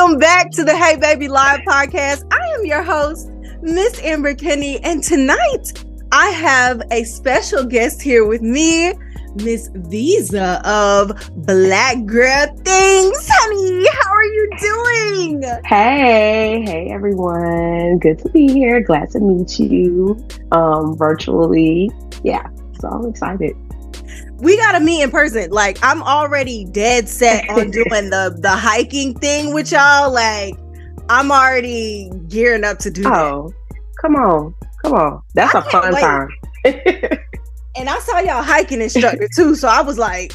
Welcome back to the Hey Baby Live podcast. I am your host, Miss Amber Kinney, and tonight I have a special guest here with me, Miss Visa of Blackgrlthings. Honey, how are you doing? Hey everyone. Good to be here. Glad to meet you virtually. Yeah, so I'm excited. We gotta meet in person. Like, I'm already dead set on doing the hiking thing with y'all. Like, I'm already gearing up to do that. Oh, come on. That's a fun time. And I saw y'all hiking instructor too, so I was like,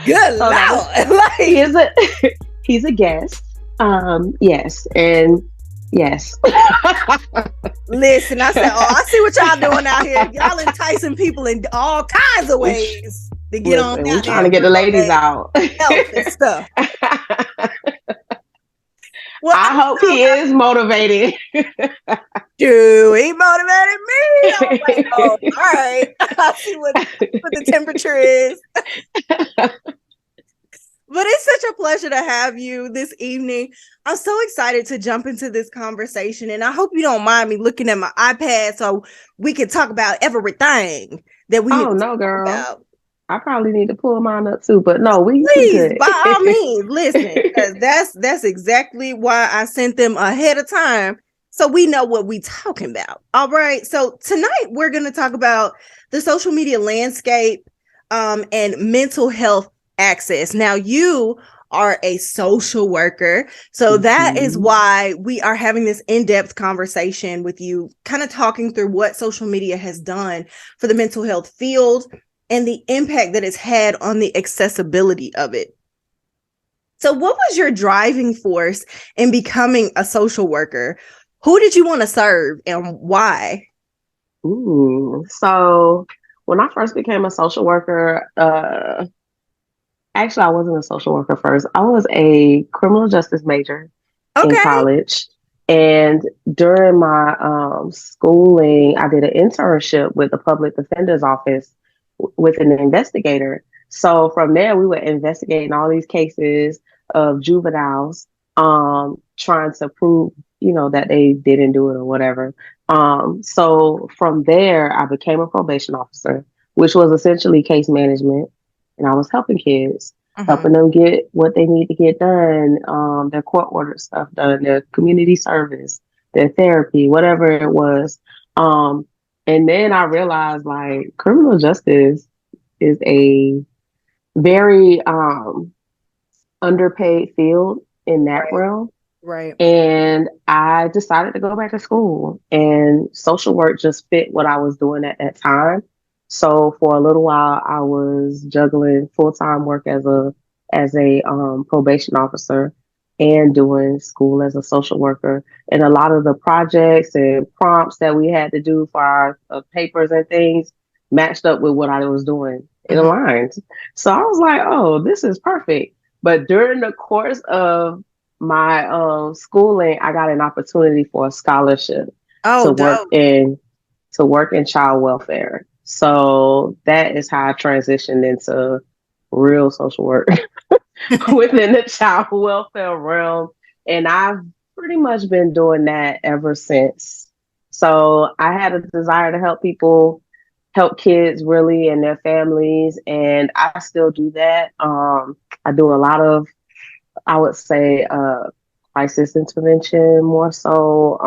good Lord. Like, he's a guest. Yes, and yes. Listen, I said, I see what y'all doing out here. Y'all enticing people in all kinds of ways to get on. We're trying to get the ladies out. Health and stuff. Well, I hope he is motivated. Dude, he motivated me. I was like, oh, all right. I see what the temperature is. But it's such a pleasure to have you this evening. I'm so excited to jump into this conversation, and I hope you don't mind me looking at my iPad so we can talk about everything that we no, girl. About. I probably need to pull mine up too, but no, please, good. By all means, listen, because that's exactly why I sent them ahead of time, so we know what we talking about. All right, so tonight we're going to talk about the social media landscape and mental health access. Now, you are a social worker, so that is why we are having this in-depth conversation with you, kind of talking through what social media has done for the mental health field and the impact that it's had on the accessibility of it. So what was your driving force in becoming a social worker? Who did you want to serve and why? So when I first became a social worker, actually, I wasn't a social worker first. I was a criminal justice major in college. And during my schooling, I did an internship with the public defender's office with an investigator. So from there, we were investigating all these cases of juveniles trying to prove, that they didn't do it or whatever. So from there, I became a probation officer, which was essentially case management. And I was helping kids, helping them get what they need to get done, their court ordered stuff done, their community service, their therapy, whatever it was. And then I realized, like, criminal justice is a very underpaid field in that realm. Right. And I decided to go back to school, and social work just fit what I was doing at that time. So for a little while, I was juggling full-time work as a probation officer and doing school as a social worker. And a lot of the projects and prompts that we had to do for our papers and things matched up with what I was doing. It aligned. So I was like, oh, this is perfect. But during the course of my schooling, I got an opportunity for a scholarship to work in child welfare. So that is how I transitioned into real social work within the child welfare realm. And I've pretty much been doing that ever since. So I had a desire to help kids really and their families. And I still do that. I do a lot of, I would say, crisis intervention more so,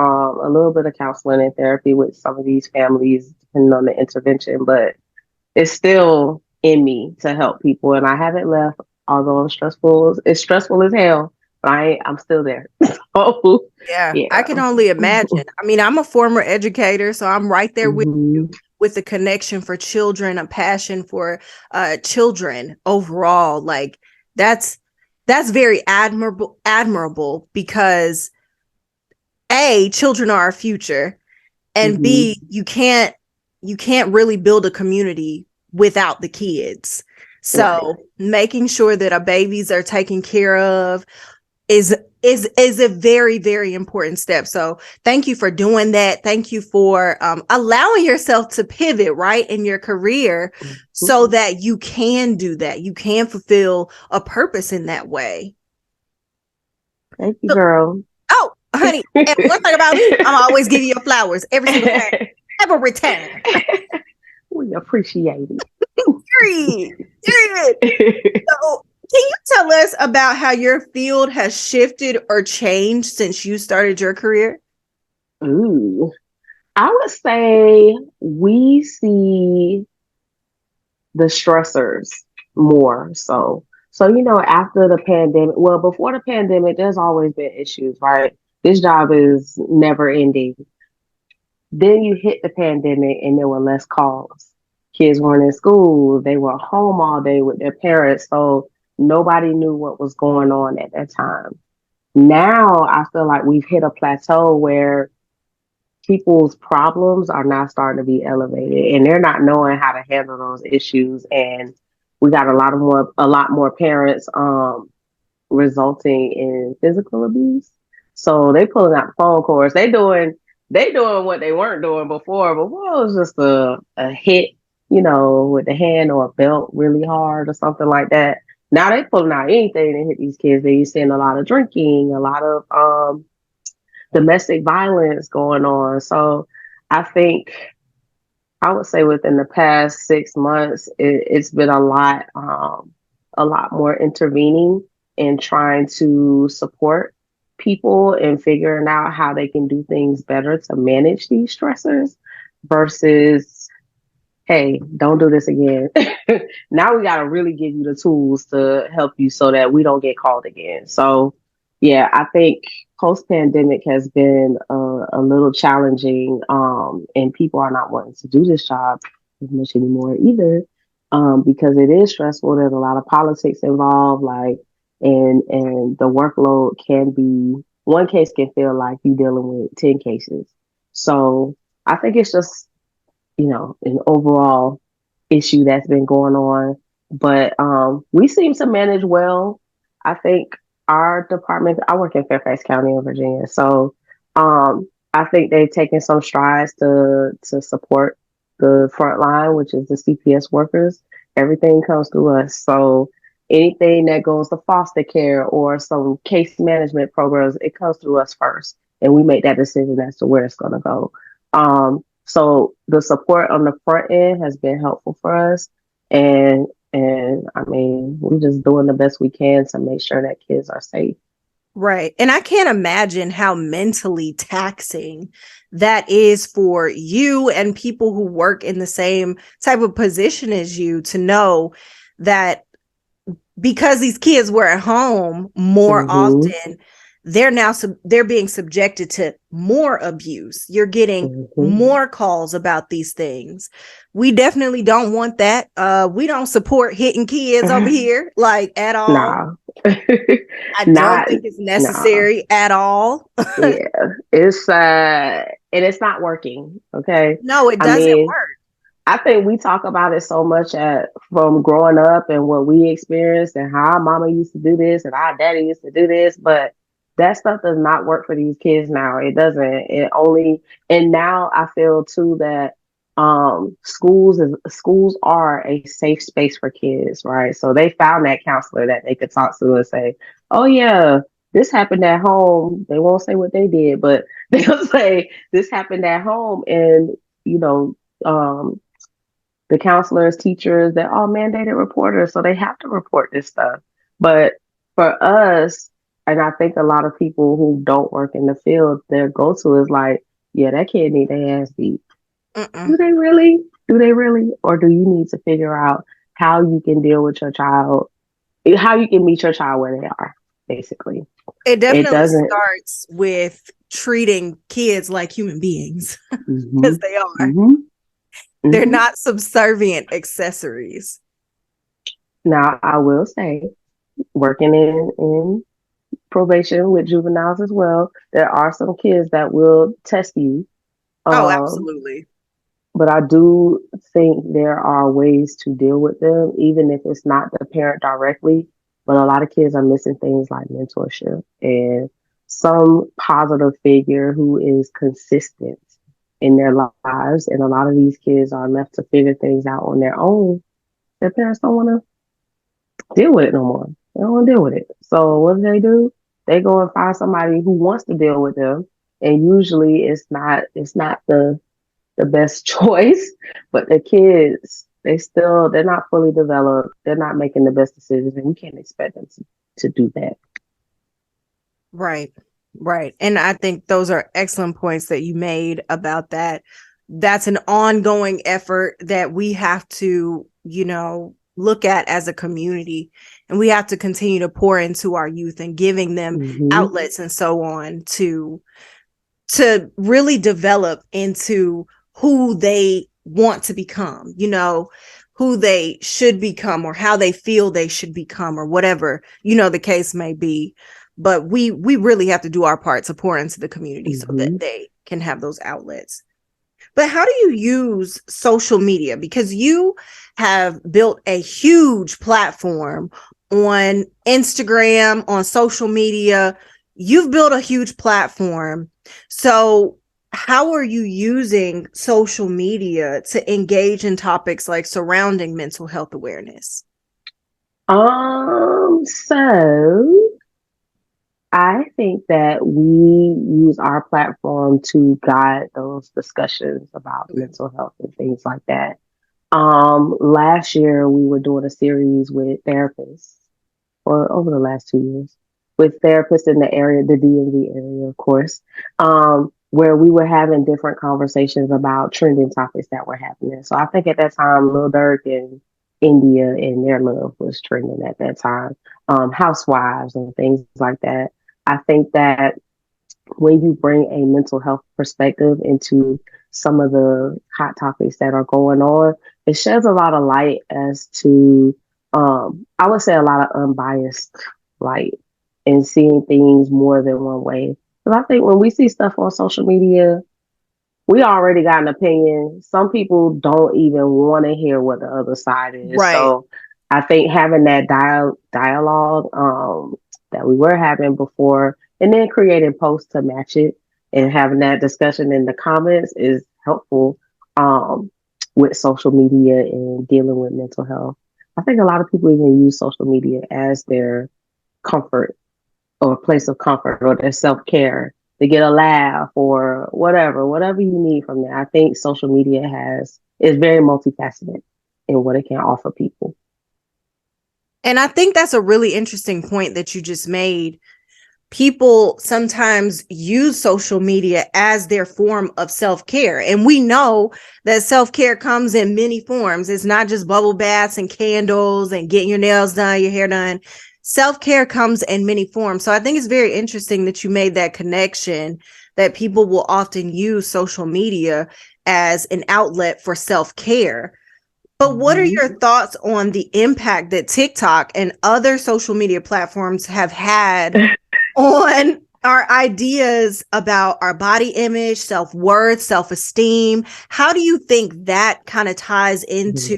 a little bit of counseling and therapy with some of these families, depending on the intervention, but it's still in me to help people, and I haven't left, although it's stressful as hell, but I'm still there. So, yeah, I can only imagine. I mean, I'm a former educator, so I'm right there with you, with the connection for children, a passion for children overall. Like, that's very admirable because A, children are our future, and B, you can't really build a community without the kids. So making sure that our babies are taken care of is is a very, very important step. So thank you for doing that. Thank you for allowing yourself to pivot right in your career so that you can do that. You can fulfill a purpose in that way. Thank you, girl. Oh, honey, and one thing about me, I'm always giving you flowers every single time. Every time. We appreciate it. Period. So, can you tell us about how your field has shifted or changed since you started your career? Ooh, I would say we see the stressors more so. So, after the pandemic, well, before the pandemic, there's always been issues, right? This job is never ending. Then you hit the pandemic and there were less calls. Kids weren't in school. They were home all day with their parents. So nobody knew what was going on at that time. Now I feel like we've hit a plateau where people's problems are now starting to be elevated and they're not knowing how to handle those issues. And we got a lot more parents resulting in physical abuse. So they pulling out the phone cords. They doing what they weren't doing before. Before it was just a hit, with the hand or a belt really hard or something like that. Now they pulling out anything to hit these kids. They seeing a lot of drinking, a lot of domestic violence going on. So I think I would say within the past 6 months, it's been a lot more intervening and trying to support people and figuring out how they can do things better to manage these stressors versus, hey, don't do this again. Now we got to really give you the tools to help you so that we don't get called again. So, yeah, I think post pandemic has been a little challenging, and people are not wanting to do this job as much anymore either, because it is stressful. There's a lot of politics involved, like, and the workload can be one case can feel like you dealing with 10 cases. So I think it's just an overall issue that's been going on. But we seem to manage well. I think our department, I work in Fairfax County in Virginia. So I think they've taken some strides to support the front line, which is the CPS workers. Everything comes through us. So anything that goes to foster care or some case management programs, it comes through us first. And we make that decision as to where it's going to go. So the support on the front end has been helpful for us. And I mean, we're just doing the best we can to make sure that kids are safe. Right. And I can't imagine how mentally taxing that is for you and people who work in the same type of position as you to know that because these kids were at home more often, they're being subjected to more abuse. You're getting more calls about these things. We definitely don't want that. We don't support hitting kids over here, like at all. Nah. I don't think it's necessary at all. Yeah, it's and it's not working. Okay. No, it doesn't work. I think we talk about it so much from growing up and what we experienced and how our mama used to do this and our daddy used to do this, but that stuff does not work for these kids now. It doesn't. And now I feel too that schools are a safe space for kids, right? So they found that counselor that they could talk to and say, "Oh yeah, this happened at home." They won't say what they did, but they'll say this happened at home, and you know, the counselors, teachers, they're all mandated reporters, so they have to report this stuff. But for us, and I think a lot of people who don't work in the field, their go-to is like, yeah, that kid need their ass beat. Do they really? Do they really? Or do you need to figure out how you can deal with your child, how you can meet your child where they are, basically? It definitely starts with treating kids like human beings because they are. They're not subservient accessories. Now, I will say, working in probation with juveniles as well, there are some kids that will test you. Oh, absolutely. But I do think there are ways to deal with them, even if it's not the parent directly. but a lot of kids are missing things like mentorship and some positive figure who is consistent in their lives. And a lot of these kids are left to figure things out on their own. Their parents don't want to deal with it no more. They don't want to deal with it. So what do? They go and find somebody who wants to deal with them. And usually it's not the best choice, but the kids, they're not fully developed. They're not making the best decisions, and we can't expect them to do that. Right. Right. And I think those are excellent points that you made about that. That's an ongoing effort that we have to, look at as a community. And we have to continue to pour into our youth and giving them outlets and so on to really develop into who they want to become, who they should become or how they feel they should become or whatever, the case may be. But we really have to do our part to pour into the community so that they can have those outlets. But how do you use social media? Because you have built a huge platform on Instagram, on social media. You've built a huge platform. So how are you using social media to engage in topics like surrounding mental health awareness? So I think that we use our platform to guide those discussions about mental health and things like that. Last year we were doing a series with therapists, or over the last 2 years, with therapists in the area, the DMV area, of course, where we were having different conversations about trending topics that were happening. So I think at that time, Lil Durk and India and their love was trending at that time, housewives and things like that. I think that when you bring a mental health perspective into some of the hot topics that are going on, it sheds a lot of light as to, I would say, a lot of unbiased light and seeing things more than one way. Because I think when we see stuff on social media, we already got an opinion. Some people don't even want to hear what the other side is. Right. So I think having that dialogue that we were having before, and then creating posts to match it and having that discussion in the comments is helpful with social media and dealing with mental health. I think a lot of people even use social media as their comfort or place of comfort or their self-care to get a laugh or whatever you need from there. I think social media is very multifaceted in what it can offer people. And I think that's a really interesting point that you just made. People sometimes use social media as their form of self-care. And we know that self-care comes in many forms. It's not just bubble baths and candles and getting your nails done, your hair done. Self-care comes in many forms. So I think it's very interesting that you made that connection, that people will often use social media as an outlet for self-care. But what are your thoughts on the impact that TikTok and other social media platforms have had on our ideas about our body image, self-worth, self-esteem? How do you think that kind of ties into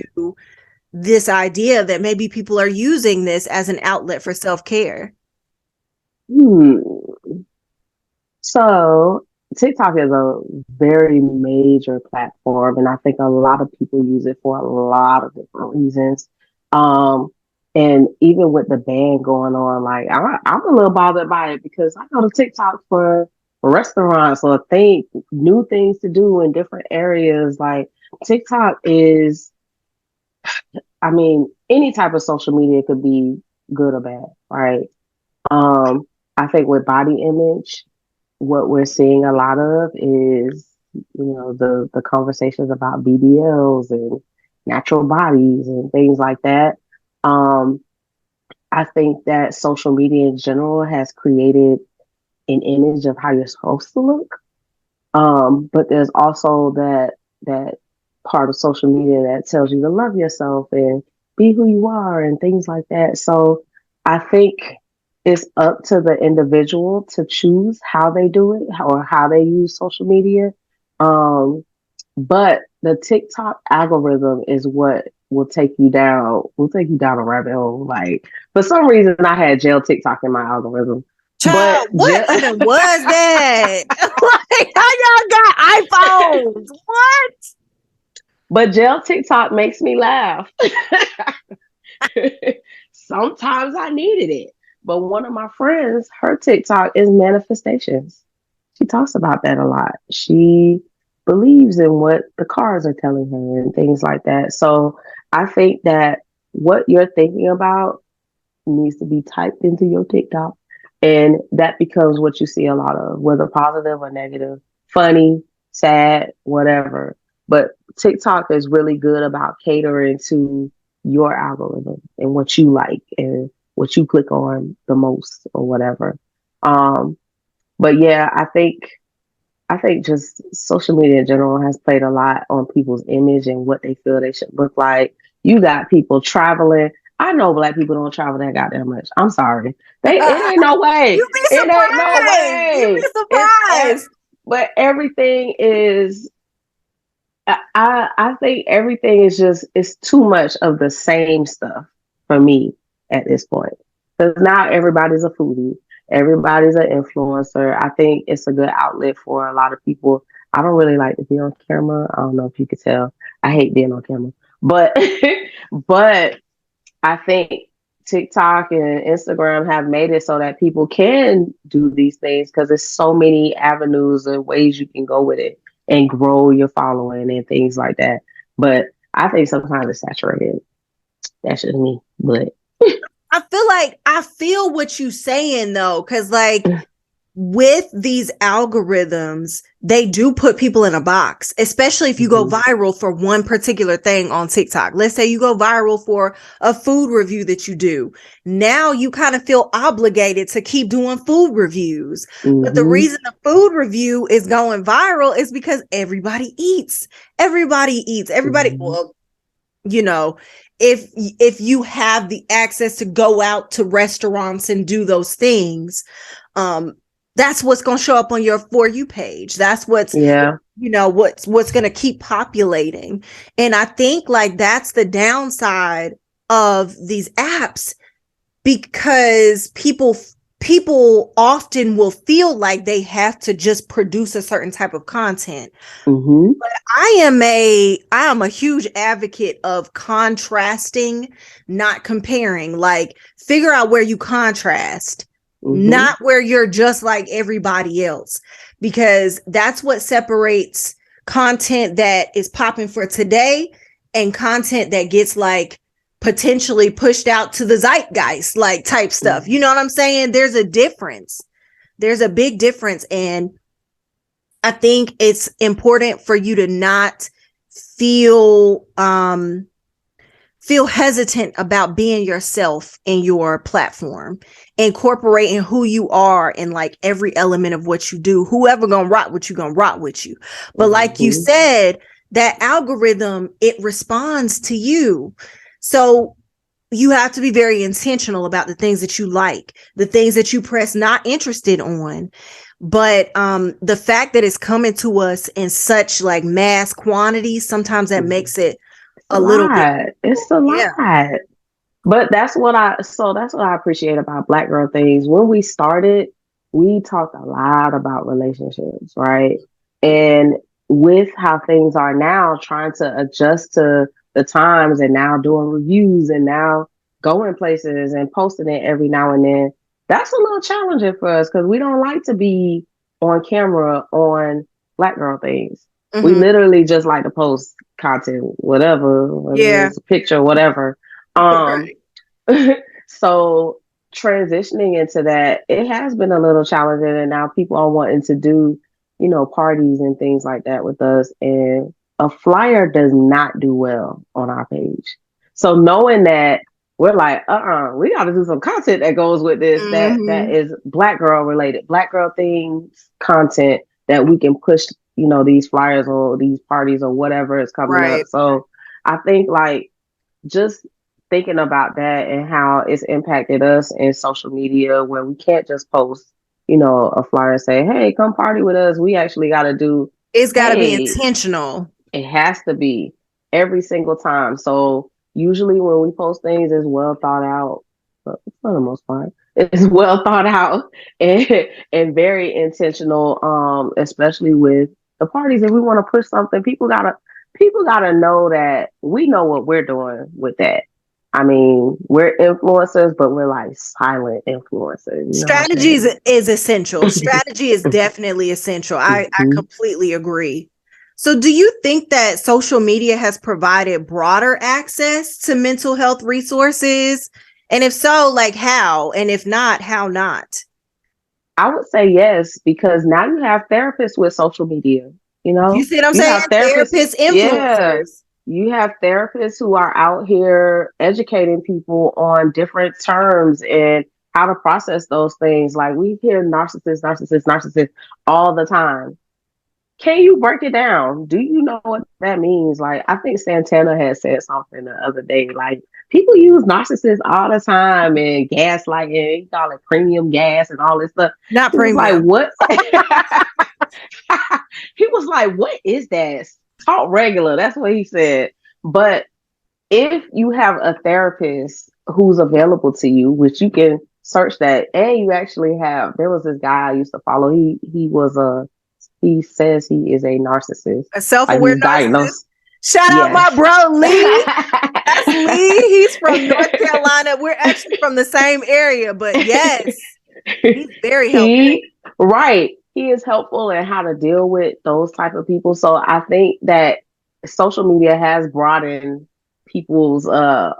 this idea that maybe people are using this as an outlet for self-care? So TikTok is a very major platform, and I think a lot of people use it for a lot of different reasons. And even with the ban going on, like I'm a little bothered by it because I go to TikTok for restaurants or new things to do in different areas. Like TikTok is, I mean, any type of social media could be good or bad, right? I think with body image, what we're seeing a lot of is, the conversations about BBLs and natural bodies and things like that. I think that social media in general has created an image of how you're supposed to look. But there's also that part of social media that tells you to love yourself and be who you are and things like that. So I think it's up to the individual to choose how they do it or how they use social media. But the TikTok algorithm is what will take you down. Will take you down a rabbit hole. Like for some reason, I had jail TikTok in my algorithm, but Child, what even was that? Like, how y'all got iPhones? What? but jail TikTok makes me laugh. Sometimes I needed it. But one of my friends, her TikTok is manifestations. She talks about that a lot. She believes in what the cards are telling her and things like that. So I think that what you're thinking about needs to be typed into your TikTok. And that becomes what you see a lot of, whether positive or negative, funny, sad, whatever. But TikTok is really good about catering to your algorithm and what you like and what you click on the most or whatever. Um, but yeah, I think just social media in general has played a lot on people's image and what they feel they should look like. You got people traveling. I know Black people don't travel that goddamn much. I'm sorry. It ain't no way. You'd be It ain't no surprised. You'd way. be surprised. But everything is. I think everything is just it's too much of the same stuff for me at this point. Because now everybody's a foodie, everybody's an influencer. I think it's a good outlet for a lot of people. I don't really like to be on camera. I don't know if you could tell. I hate being on camera, but but I think TikTok and Instagram have made it so that people can do these things because there's so many avenues and ways you can go with it and grow your following and things like that. But I think sometimes it's saturated. That's just me. But I feel what you saying though, because like with these algorithms, they do put people in a box, especially if you go viral for one particular thing on TikTok. Let's say you go viral for a food review that you do. Now you kind of feel obligated to keep doing food reviews. But the reason the food review is going viral is because everybody eats. Everybody eats. Everybody, well, you know, if you have the access to go out to restaurants and do those things, that's what's going to show up on your For You page. That's what's, what's going to keep populating. And I think like that's the downside of these apps, because people often will feel like they have to just produce a certain type of content. But I am a huge advocate of contrasting, not comparing. Like figure out where you contrast. Not where you're just like everybody else, because that's what separates content that is popping for today and content that gets like potentially pushed out to the zeitgeist, like type stuff. You know what I'm saying? There's a difference. There's a big difference. And I think it's important for you to not feel hesitant about being yourself in your platform, incorporating who you are in like every element of what you do. Whoever gonna rock with you, gonna rock with you. But like you said, that algorithm, it responds to you. So you have to be very intentional about the things that you like, the things that you press not interested on. But the fact that it's coming to us in such like mass quantities, sometimes that makes it a little bit. It's a lot. But that's what I appreciate about Black Girl Things. When we started, we talked a lot about relationships, right? And with how things are now, trying to adjust to the times and now doing reviews and now going places and posting it every now and then, that's a little challenging for us because we don't like to be on camera on Black Girl Things. We literally just like to post content, whether it's a picture, whatever. So transitioning into that, it has been a little challenging, and now people are wanting to do, parties and things like that with us. And a flyer does not do well on our page. So knowing that, we're like, we got to do some content that goes with this, that is Black girl related, Black girl things content that we can push, these flyers or these parties or whatever is coming up. So I think like just thinking about that and how it's impacted us in social media, where we can't just post, a flyer and say, hey, come party with us. We actually got to it's got to be intentional. It has to be every single time. So usually when we post things, it's well thought out, but for the most part. It's well thought out and very intentional, especially with the parties. If we want to push something, people gotta know that we know what we're doing with that. I mean, we're influencers, but we're like silent influencers. You know what I'm Strategy is essential. saying? Strategy is definitely essential. I Mhm. completely agree. So, do you think that social media has provided broader access to mental health resources? And if so, like how? And if not, how not? I would say yes, because now you have therapists with social media. You You know, see what I'm you saying? have therapists. Therapists, Yeah. influencers. You have therapists who are out here educating people on different terms and how to process those things. Like we hear narcissist, narcissist, narcissist all the time. Can you break it down? Do you know what that means? Like, I think Santana had said something the other day. Like, people use narcissists all the time and gaslighting, he call it premium gas and all this stuff. Not He was like, premium. what? He was like, what is that? Talk regular. That's what he said. But if you have a therapist who's available to you, which you can search that, and you actually have, there was this guy I used to follow. He says he is a narcissist. A Like self-aware he's narcissist. diagnosed. Shout out my Yes. bro Lee. That's Lee. He's from North Carolina. We're actually from the same area, but yes, he's very helpful. he right. He is helpful in how to deal with those type of people. So I think that social media has broadened people's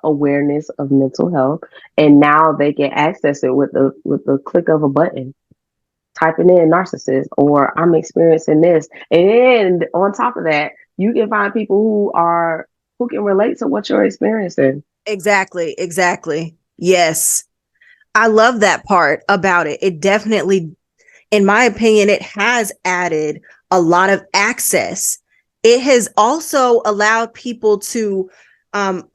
awareness of mental health, and now they can access it with the click of a button, typing in narcissist or I'm experiencing this. And then on top of that, you can find people who can relate to what you're experiencing. Exactly. Exactly. Yes. I love that part about it. It definitely, in my opinion, it has added a lot of access. It has also allowed people to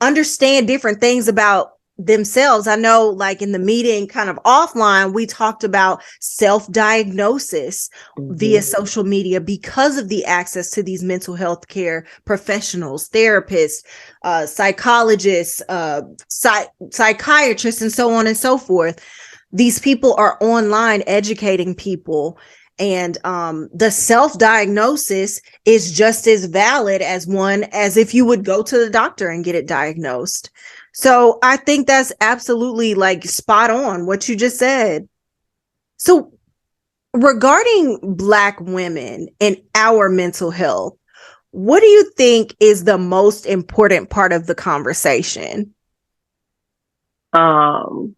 understand different things about themselves. I know, like in the meeting, kind of offline, we talked about self-diagnosis via Mm-hmm. social media because of the access to these mental health care professionals, therapists, psychologists, psychiatrists, and so on and so forth. These people are online educating people, and the self-diagnosis is just as valid as one as if you would go to the doctor and get it diagnosed. So I think that's absolutely like spot on what you just said. So regarding Black women and our mental health, what do you think is the most important part of the conversation? Um,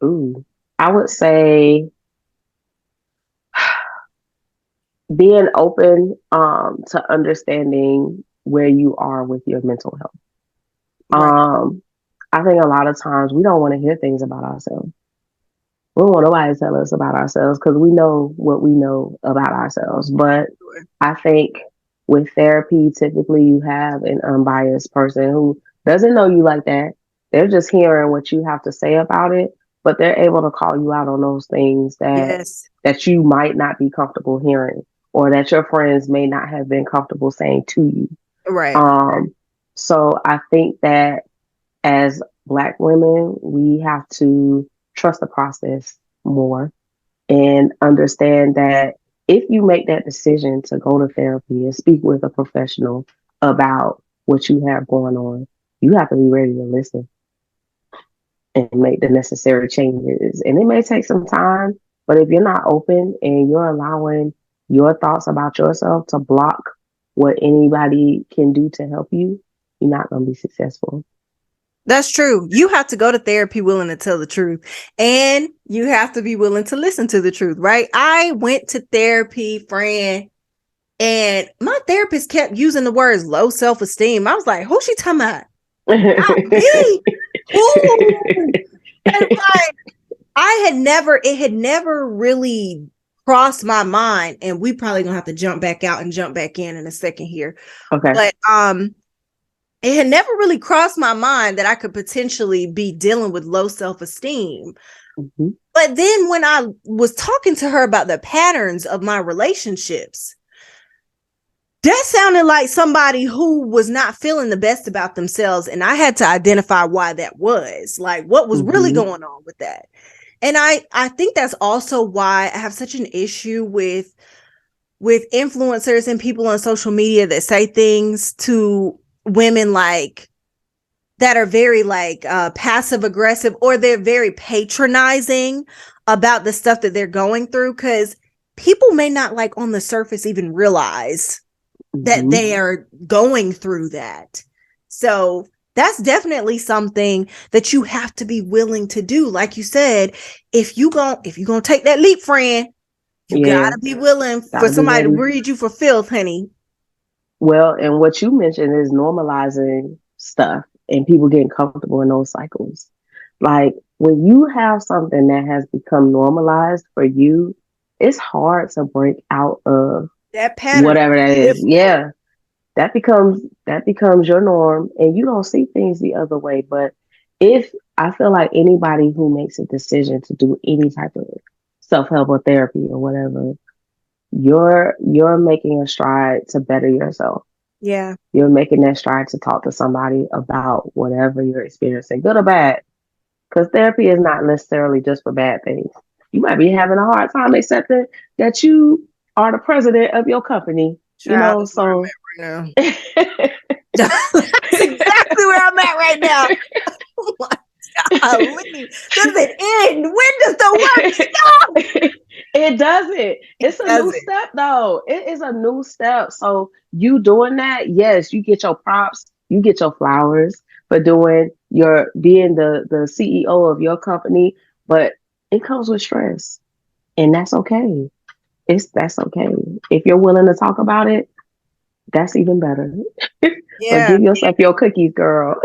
ooh, I would say being open to understanding where you are with your mental health. Right. Um, I think a lot of times we don't want to hear things about ourselves. We don't want nobody to tell us about ourselves because we know what we know about ourselves. But I think with therapy, typically you have an unbiased person who doesn't know you like that. They're just hearing what you have to say about it, but they're able to call you out on those things Yes. that you might not be comfortable hearing or that your friends may not have been comfortable saying to you. Right. Um, so I think that as Black women, we have to trust the process more and understand that if you make that decision to go to therapy and speak with a professional about what you have going on, you have to be ready to listen and make the necessary changes. And it may take some time, but if you're not open and you're allowing your thoughts about yourself to block what anybody can do to help you, you're not going to be successful. That's true. You have to go to therapy willing to tell the truth, and you have to be willing to listen to the truth, right? I went to therapy, friend, and my therapist kept using the words low self-esteem. I was like, who's she talking about? Not me. Who? And like, it had never really crossed my mind, and we probably gonna have to jump back out and jump back in a second here. Okay. But it had never really crossed my mind that I could potentially be dealing with low self-esteem. Mm-hmm. But then when I was talking to her about the patterns of my relationships, That sounded like somebody who was not feeling the best about themselves. And I had to identify why that was, like what was really going on with that. And I think that's also why I have such an issue with influencers and people on social media that say things to women like that are very like passive aggressive, or they're very patronizing about the stuff that they're going through, because people may not like on the surface even realize that they are going through that. So that's definitely something that you have to be willing to do. Like you said, if you're gonna take that leap, friend, you gotta be willing for somebody to read you for filth, honey. Well, and what you mentioned is normalizing stuff and people getting comfortable in those cycles. Like when you have something that has become normalized for you, it's hard to break out of that pattern, whatever that is. Yeah. That becomes your norm, and you don't see things the other way. But if I feel like anybody who makes a decision to do any type of self-help or therapy or whatever, you're making a stride to better yourself. Yeah. You're making that stride to talk to somebody about whatever you're experiencing, good or bad. Because therapy is not necessarily just for bad things. You might be having a hard time accepting that you are the president of your company. Child, So right that's exactly where I'm at right now. Oh my God. Does it end? When does the work stop? It doesn't. It's a new step, though. It is a new step. So you doing that, yes, you get your props, you get your flowers for being the CEO of your company, but it comes with stress, and that's okay. That's okay. If you're willing to talk about it, that's even better. Yeah. But give yourself your cookies, girl.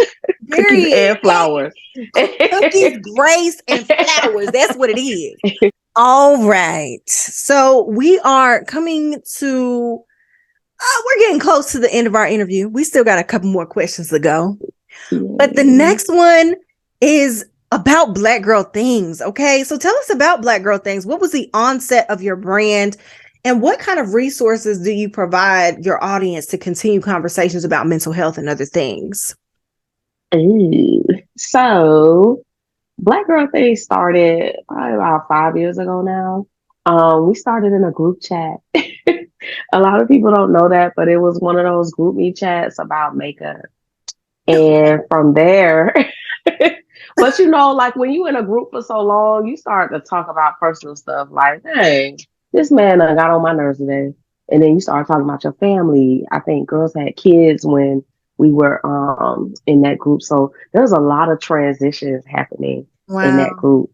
Cookies and flowers. Cookies, grace, and flowers. That's what it is. All right. So we are coming to, we're getting close to the end of our interview. We still got a couple more questions to go. But the next one is about Black Girl Things. Okay. So tell us about Black Girl Things. What was the onset of your brand? And what kind of resources do you provide your audience to continue conversations about mental health and other things? So Blackgrlthings started probably about 5 years ago now. We started in a group chat. A lot of people don't know that, but it was one of those group me chats about makeup. And from there, but like when you in a group for so long, you start to talk about personal stuff like, hey, this man got on my nerves today. And then you start talking about your family. I think girls had kids when we were in that group. So there's a lot of transitions happening in that group.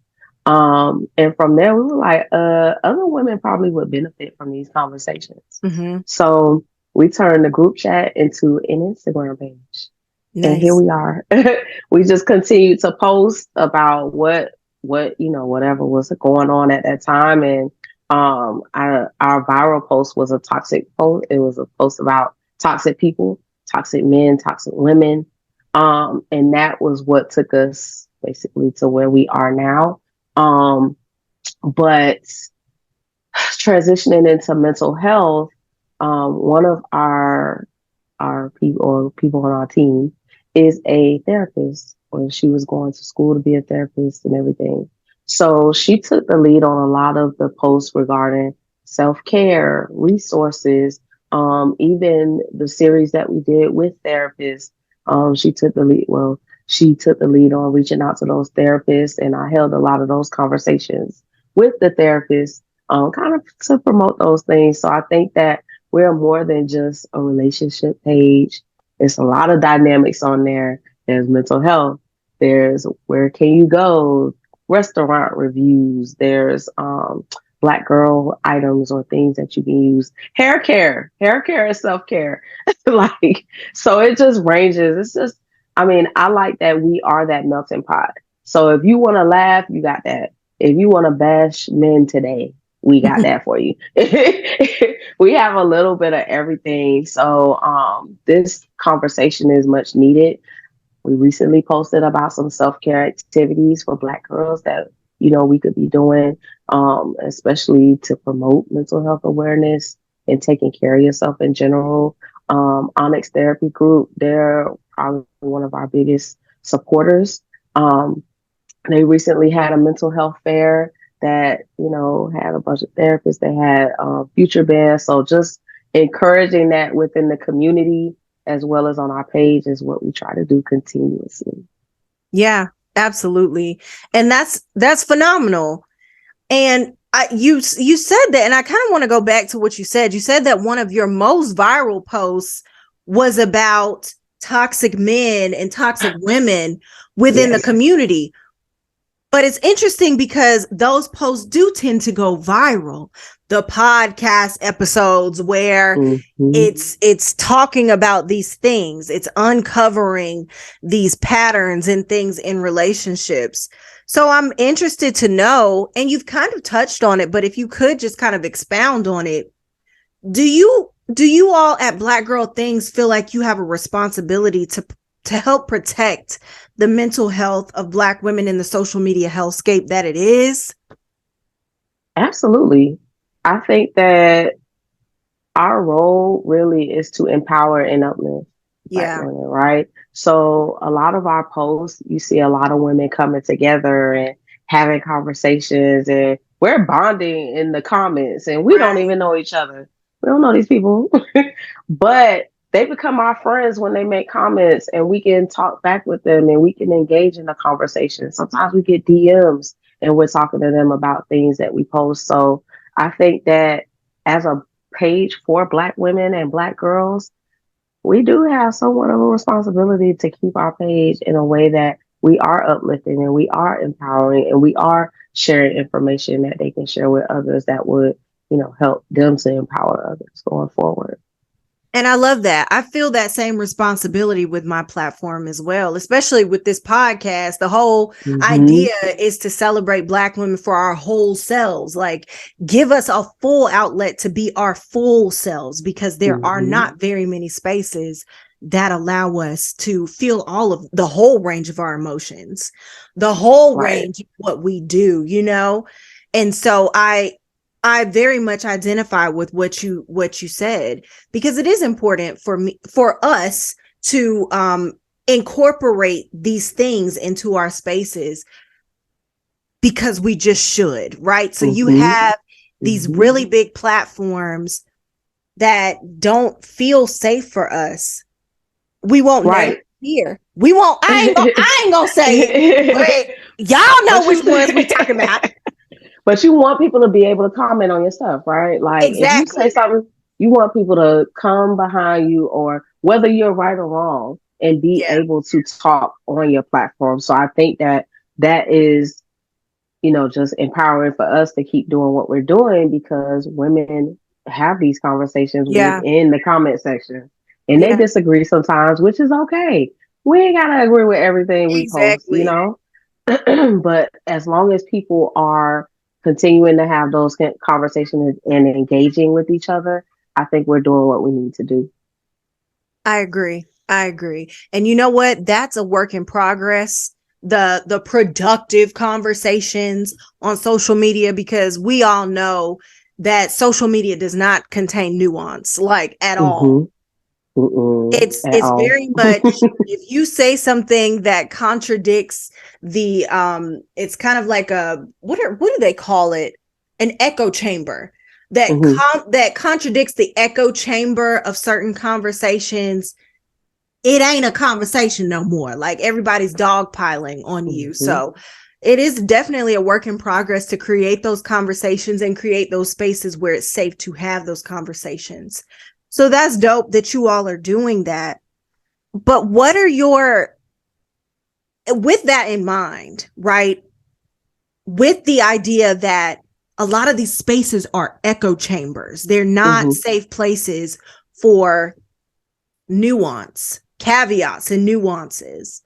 And from there we were like, other women probably would benefit from these conversations. So we turned the group chat into an Instagram page. Nice. And here we are. We just continue to post about what whatever was going on at that time. And our viral post was a toxic post. It was a post about toxic people, toxic men, toxic women. And that was what took us basically to where we are now. But transitioning into mental health, one of our people on our team is a therapist, or she was going to school to be a therapist and everything. So she took the lead on a lot of the posts regarding self-care, resources, even the series that we did with therapists. She took the lead. Well, she took the lead on reaching out to those therapists, and I held a lot of those conversations with the therapists, kind of to promote those things. So I think that we're more than just a relationship page. It's a lot of dynamics on there. There's mental health. There's where can you go? Restaurant reviews. There's Black girl items or things that you can use. Hair care is self-care. Like, so it just ranges. It's just, I mean, I like that we are that melting pot. So if you want to laugh, you got that. If you want to bash men today, we got that for you. We have a little bit of everything. So this conversation is much needed. We recently posted about some self-care activities for Black girls that, we could be doing, especially to promote mental health awareness. and taking care of yourself in general. Onyx Therapy Group, they're probably one of our biggest supporters. They recently had a mental health fair that, had a bunch of therapists. They had future bands. So just encouraging that within the community as well as on our page is what we try to do continuously. Yeah, absolutely. And that's phenomenal. And you said that, and I kind of want to go back to what you said. You said that one of your most viral posts was about toxic men and toxic women within the community. But it's interesting because those posts do tend to go viral. The podcast episodes where it's talking about these things, it's uncovering these patterns and things in relationships. So I'm interested to know, and you've kind of touched on it, but if you could just kind of expound on it, do you all at Black Girl Things feel like you have a responsibility to help protect the mental health of Black women in the social media hellscape that it is? Absolutely. I think that our role really is to empower and uplift Black women, right? So a lot of our posts, you see a lot of women coming together and having conversations, and we're bonding in the comments, and we don't even know each other. We don't know these people, but they become our friends when they make comments, and we can talk back with them and we can engage in the conversation. Sometimes we get DMs and we're talking to them about things that we post. So I think that as a page for Black women and Black girls, we do have somewhat of a responsibility to keep our page in a way that we are uplifting and we are empowering and we are sharing information that they can share with others that would, help them to empower others going forward. And I love that. I feel that same responsibility with my platform as well, especially with this podcast. The whole idea is to celebrate Black women for our whole selves, like give us a full outlet to be our full selves, because there are not very many spaces that allow us to feel all of the whole range of our emotions, the whole range of what we do, And so I very much identify with what you said, because it is important for us to incorporate these things into our spaces, because we just should, right? So you have these really big platforms that don't feel safe for us. We won't name here. We won't. I ain't gonna say it, but y'all know which ones we talking about. But you want people to be able to comment on your stuff, right? Like if you say something, you want people to come behind you, or whether you're right or wrong, and be able to talk on your platform. So I think that is, just empowering for us to keep doing what we're doing, because women have these conversations within the comment section, and they disagree sometimes, which is okay. We ain't gotta agree with everything we post, but as long as people are continuing to have those conversations and engaging with each other, I think we're doing what we need to do. I agree. And you know what? That's a work in progress. The productive conversations on social media, because we all know that social media does not contain nuance, like at all. It's very much, if you say something that contradicts the it's kind of like a what do they call it, an echo chamber that contradicts the echo chamber of certain conversations, it ain't a conversation no more. Like everybody's dogpiling on you. So it is definitely a work in progress to create those conversations and create those spaces where it's safe to have those conversations. So that's dope that you all are doing that. But what are with that in mind, right? With the idea that a lot of these spaces are echo chambers, they're not safe places for nuance, caveats, and nuances.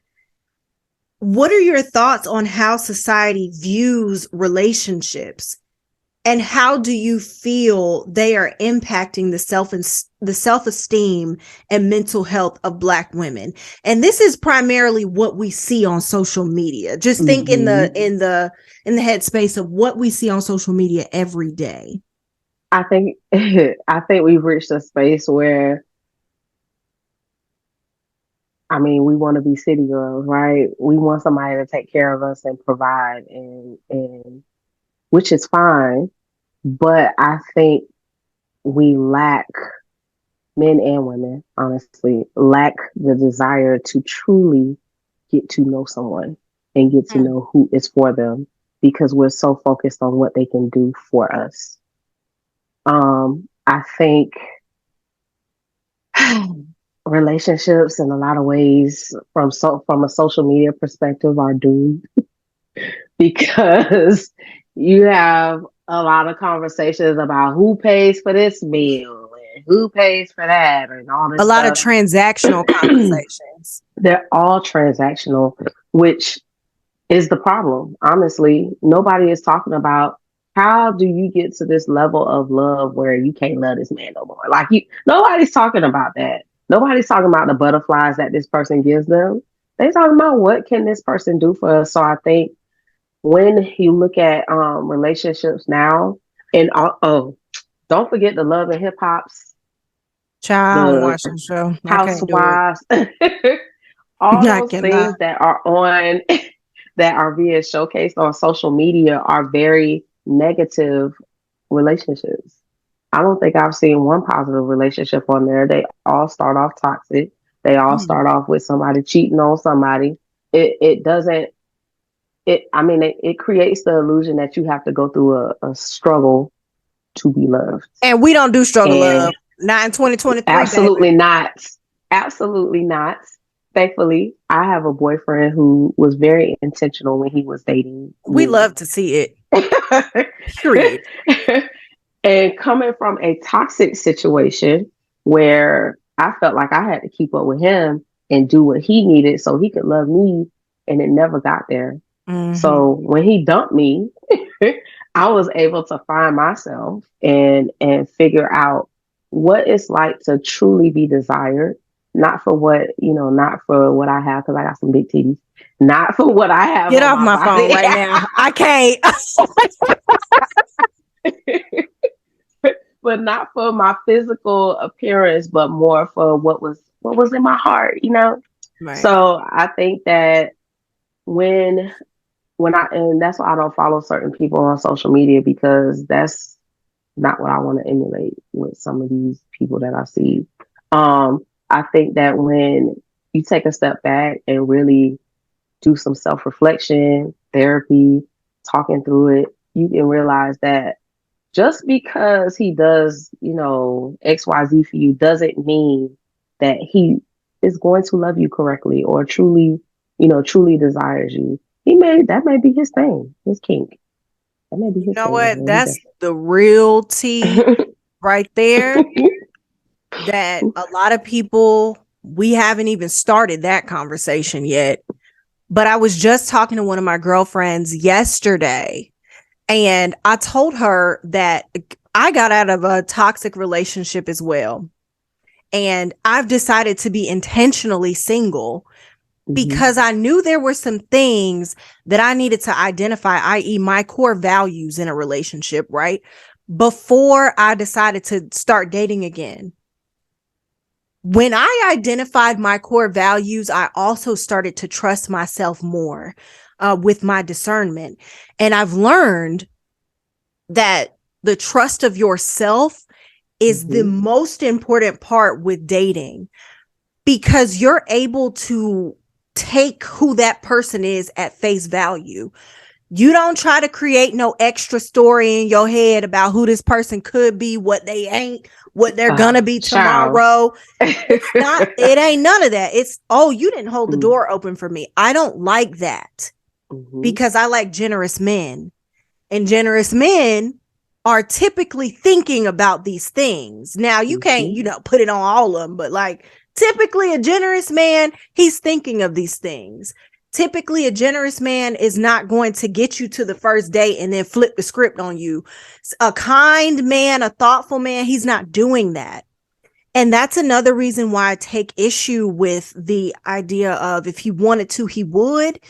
What are your thoughts on how society views relationships? And how do you feel they are impacting the self-esteem and mental health of Black women? And this is primarily what we see on social media. Just think in the headspace of what we see on social media every day. I think I think we've reached a space where, I mean, we want to be city girls, right? We want somebody to take care of us and provide, and which is fine. But I think we lack, men and women, honestly, lack the desire to truly get to know someone and get to Mm. know who is for them, because we're so focused on what they can do for us. I think relationships in a lot of ways from a social media perspective are doomed because you have a lot of conversations about who pays for this meal and who pays for that and all A this lot of stuff. transactional conversations. They're all transactional, which is the problem. Honestly, nobody is talking about how do you get to this level of love where you can't love this man no more. Like, nobody's talking about that. Nobody's talking about the butterflies that this person gives them. They talking about what can this person do for us. So I think when you look at relationships now, and oh, don't forget the Love and Hip Hops, Child, I don't the watch the show. I can't do it. Housewives, all I those cannot. things that are on that are being showcased on social media are very negative relationships. I don't think I've seen one positive relationship on there. They all start off toxic. They all Mm. start off with somebody cheating on somebody. It doesn't, it creates the illusion that you have to go through a struggle to be loved. And we don't do struggle And love. Not in 2023, baby. absolutely not. Absolutely not. Thankfully, I have a boyfriend who was very intentional when he was dating We me. love to see it. Period. And coming from a toxic situation where I felt like I had to keep up with him and do what he needed so he could love me, and it never got there. Mm-hmm. So when he dumped me, I was able to find myself and figure out what it's like to truly be desired, not for what, not for what I have, because I got some big titties, not for what I have Get on off my my phone body. right now. I can't. But not for my physical appearance, but more for what was in my heart. Right. So I think that when and that's why I don't follow certain people on social media, because that's not what I want to emulate with some of these people that I see. I think that when you take a step back and really do some self-reflection, therapy, talking through it, you can realize that just because he does, XYZ for you doesn't mean that he is going to love you correctly or truly desires you. That may be his thing, his kink. That may be You his know thing. what? That's the real tea right there. That a lot of people, we haven't even started that conversation yet. But I was just talking to one of my girlfriends yesterday, and I told her that I got out of a toxic relationship as well. And I've decided to be intentionally single because I knew there were some things that I needed to identify, i.e., my core values in a relationship, right? Before I decided to start dating again. When I identified my core values, I also started to trust myself more with my discernment. And I've learned that the trust of yourself is the most important part with dating, because you're able to take who that person is at face value. You don't try to create no extra story in your head about who this person could be, what they ain't, what they're gonna be tomorrow. It ain't none of that. It's, oh, you didn't hold the door open for me. I don't like that, because I like generous men, and generous men are typically thinking about these things. Now, you can't, put it on all of them, but like typically a generous man, he's thinking of these things. Typically, a generous man is not going to get you to the first date and then flip the script on you. A kind man, a thoughtful man, he's not doing that. And that's another reason why I take issue with the idea of if he wanted to, he would.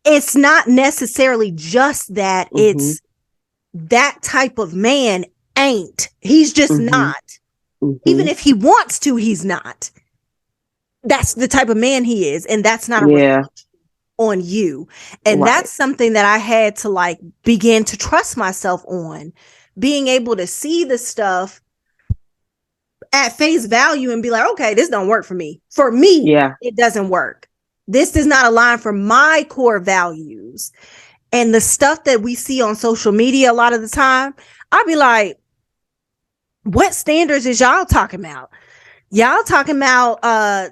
It's not necessarily just that. It's that type of man ain't. He's just not. Even if he wants to, he's not. That's the type of man he is. And that's not a reflection on you. And that's something that I had to like begin to trust myself on. Being able to see the stuff at face value and be like, okay, this don't work for me. For me, it doesn't work. This does not align for my core values. And the stuff that we see on social media a lot of the time, I'll be like, what standards is y'all talking about? Y'all talking about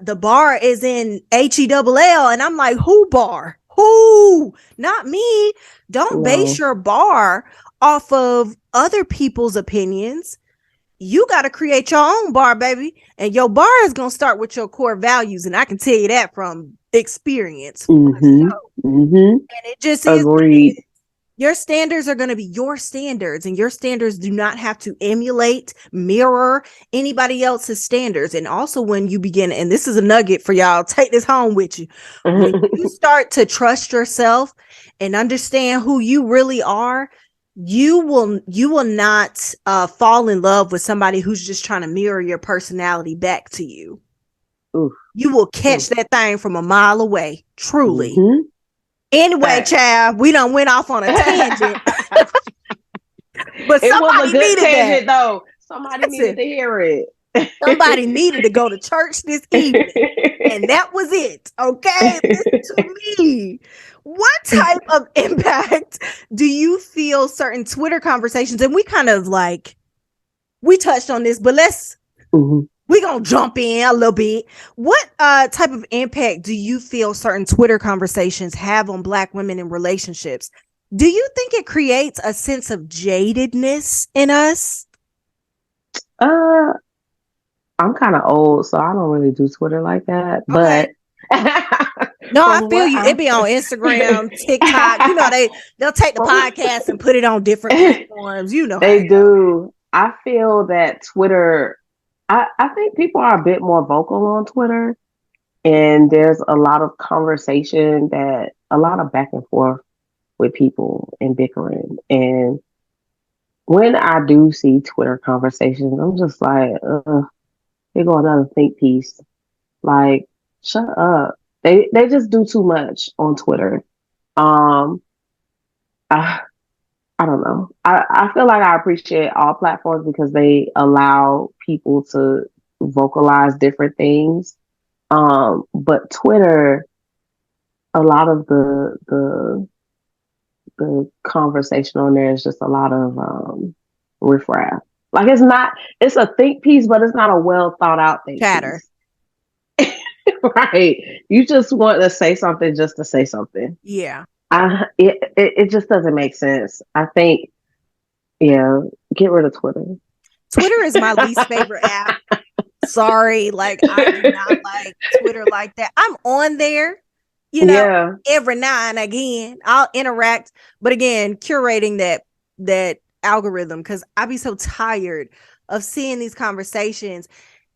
the bar is in HELL, and I'm like, who bar? Who? Not me. Don't base your bar off of other people's opinions. You got to create your own bar, baby. And your bar is going to start with your core values. And I can tell you that from experience. And it just is. Your standards are going to be your standards, and your standards do not have to emulate, mirror anybody else's standards. And also when you begin, and this is a nugget for y'all, take this home with you. When you start to trust yourself and understand who you really are, you will not fall in love with somebody who's just trying to mirror your personality back to you. You will catch that thing from a mile away, truly. Anyway, child, we done went off on a tangent. But it was a good tangent, though. Somebody needed to hear it. Somebody needed to go to church this evening. And that was it. Okay? Listen to me. What type of impact do you feel certain Twitter conversations, and we kind of like, we touched on this, but we're going to jump in a little bit. What type of impact do you feel certain Twitter conversations have on Black women in relationships? Do you think it creates a sense of jadedness in us? I'm kind of old, so I don't really do Twitter like that. Okay. But no, I feel you. It be on Instagram, TikTok. You know, they'll take the podcast and put it on different platforms. You know, they do. I feel that Twitter, I think people are a bit more vocal on Twitter, and there's a lot of conversation, that a lot of back and forth with people and bickering. And when I do see Twitter conversations, I'm just like, here go another think piece. Like, shut up. They just do too much on Twitter. I don't know. I feel like I appreciate all platforms because they allow people to vocalize different things. But Twitter, a lot of the conversation on there is just a lot of riffraff. Like, it's a think piece, but it's not a well thought out think chatter. Piece. Right. You just want to say something just to say something. Yeah. It just doesn't make sense. I think, get rid of Twitter. Twitter is my least favorite app. Sorry, like I do not like Twitter like that. I'm on there, every now and again. I'll interact, but again, curating that algorithm, because I be so tired of seeing these conversations,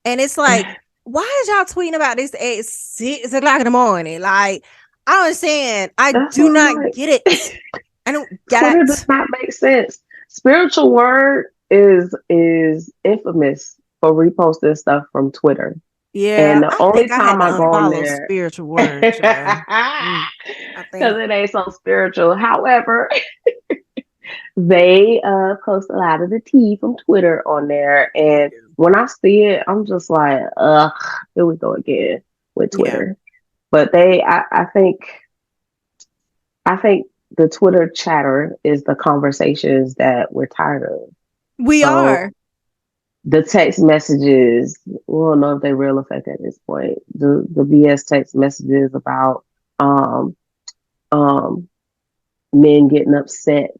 and it's like, why is y'all tweeting about this at 6 o'clock in the morning? Like, I don't understand. I do not get it. I don't get it. Twitter does not make sense. Spiritual Word is infamous for reposting stuff from Twitter. Yeah, and the only time I go on there, Spiritual Word, because it ain't so spiritual. However, they post a lot of the tea from Twitter on there, and when I see it, I'm just like, ugh, here we go again with Twitter. Yeah. But I think the Twitter chatter is the conversations that we're tired of. We are. The text messages, we don't know if they're real effect at this point. The BS text messages about men getting upset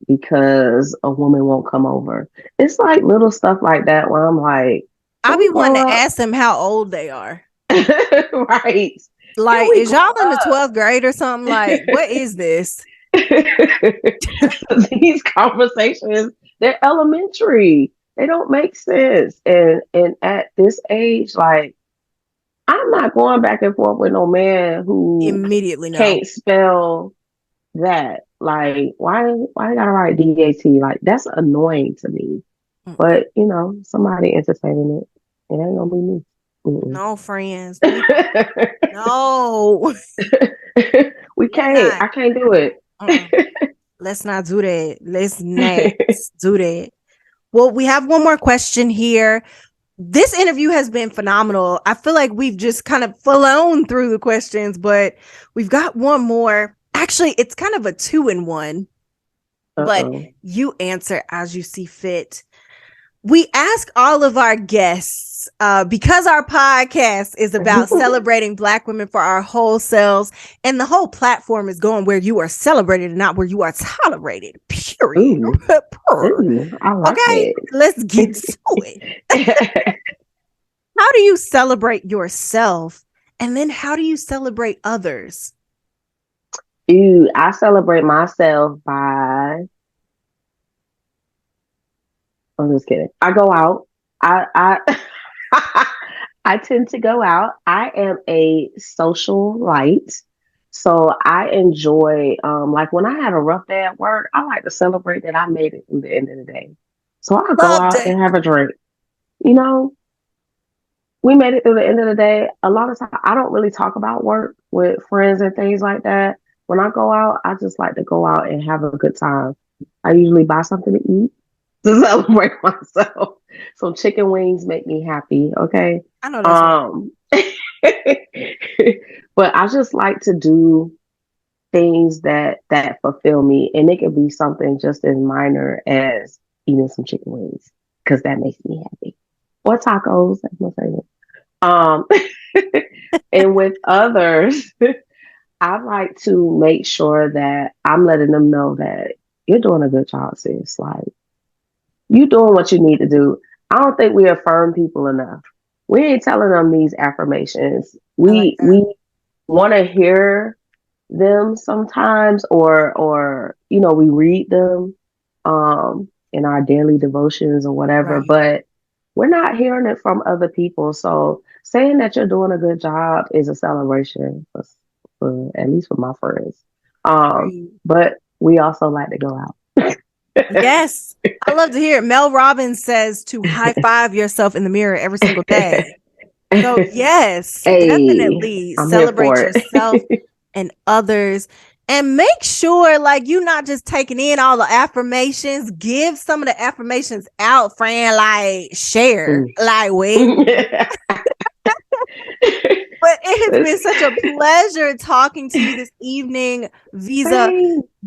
because a woman won't come over. It's like little stuff like that where I'm like, I be wanting to ask them how old they are. Right. Like, is y'all in the 12th grade or something? Like, what is this? These conversations, they're elementary. They don't make sense. And at this age, like, I'm not going back and forth with no man who immediately can't spell that. Like, why you gotta write DAT? Like, that's annoying to me. But somebody entertaining it. It ain't gonna be me. Mm-mm. No, friends. No. We We're can't. not. I can't do it. Let's not do that. Let's not do that. Well, we have one more question here. This interview has been phenomenal. I feel like we've just kind of flown through the questions, but we've got one more. Actually, it's kind of a 2-in-1, but you answer as you see fit. We ask all of our guests, because our podcast is about celebrating Black women for our whole selves, and the whole platform is going where you are celebrated and not where you are tolerated. Period. Ooh, I like okay, it. let's get to it. How do you celebrate yourself? And then how do you celebrate others? Ooh, I celebrate myself by, I'm just kidding. I go out. I I tend to go out. I am a social light. So I enjoy, like when I had a rough day at work, I like to celebrate that I made it through the end of the day. So I go Loved out it. and have a drink. We made it through the end of the day. A lot of times I don't really talk about work with friends and things like that. When I go out, I just like to go out and have a good time. I usually buy something to eat to celebrate myself. Some chicken wings make me happy. Okay. I know that's right. But I just like to do things that fulfill me, and it could be something just as minor as eating some chicken wings because that makes me happy. Or tacos, that's my favorite. And with others, I like to make sure that I'm letting them know that you're doing a good job, sis. Like, you doing what you need to do. I don't think we affirm people enough. We ain't telling them these affirmations. We want to hear them sometimes, or we read them in our daily devotions or whatever, but we're not hearing it from other people. So saying that you're doing a good job is a celebration for at least for my friends. But we also like to go out. Yes, I love to hear it. Mel Robbins says to high five yourself in the mirror every single day. So yes, definitely I'm celebrate yourself and others, and make sure like you're not just taking in all the affirmations. Give some of the affirmations out, friend. Like share, like wait. But it has been such a pleasure talking to you this evening, Visa.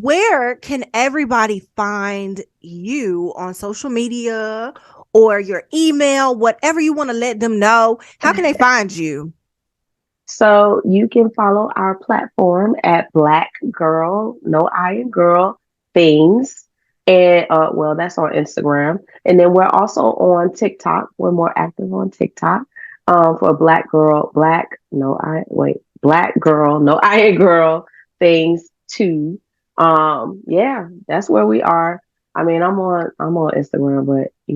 Where can everybody find you on social media or your email, whatever you want to let them know? How can they find you? So you can follow our platform at Blackgrl, no I in girl, things. And that's on Instagram. And then we're also on TikTok. We're more active on TikTok. For Black Girl, no I in girl, things too. Yeah, that's where we are. I mean, I'm on Instagram, but I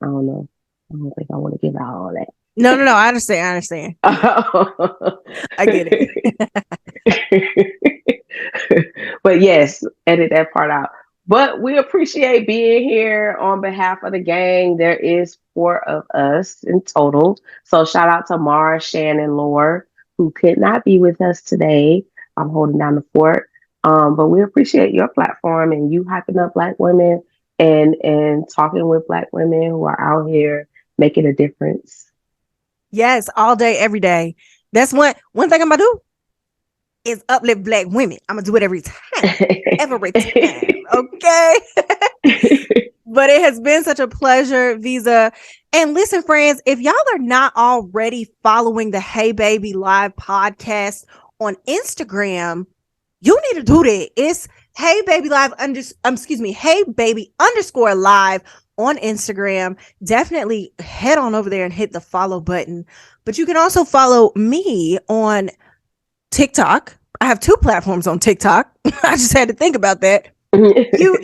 don't know. I don't think I want to give out all that. No. I understand. I get it. But yes, edit that part out. But we appreciate being here on behalf of the gang. There is 4 of us in total. So shout out to Mara, Shannon, Lore, who could not be with us today. I'm holding down the fort. But we appreciate your platform and you hyping up Black women and talking with Black women who are out here making a difference. Yes, all day, every day. That's one thing I'm gonna do is uplift Black women. I'm gonna do it every time. Every time. Okay. But it has been such a pleasure, Visa. And listen, friends, if y'all are not already following the Hey Baby Live podcast on Instagram, you need to do that. It's Hey Baby Live Hey Baby _ live on Instagram. Definitely head on over there and hit the follow button. But you can also follow me on TikTok. I have 2 platforms on TikTok. I just had to think about that. You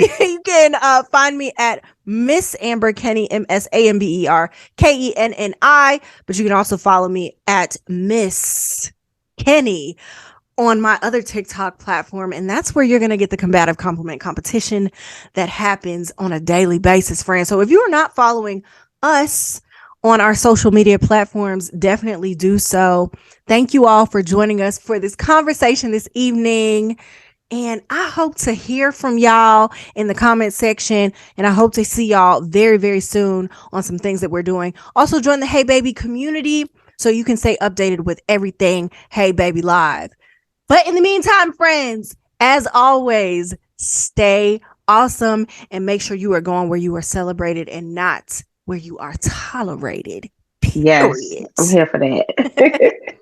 can find me at Miss Amber Kenny, MSAMBER KENNI. But you can also follow me at Miss Kenny on my other TikTok platform. And that's where you're going to get the combative compliment competition that happens on a daily basis, friends. So if you are not following us on our social media platforms, definitely do so. Thank you all for joining us for this conversation this evening. And I hope to hear from y'all in the comment section. And I hope to see y'all very, very soon on some things that we're doing. Also, join the Hey Baby community so you can stay updated with everything Hey Baby Live. But in the meantime, friends, as always, stay awesome and make sure you are going where you are celebrated and not where you are tolerated. Yes, Period. I'm here for that.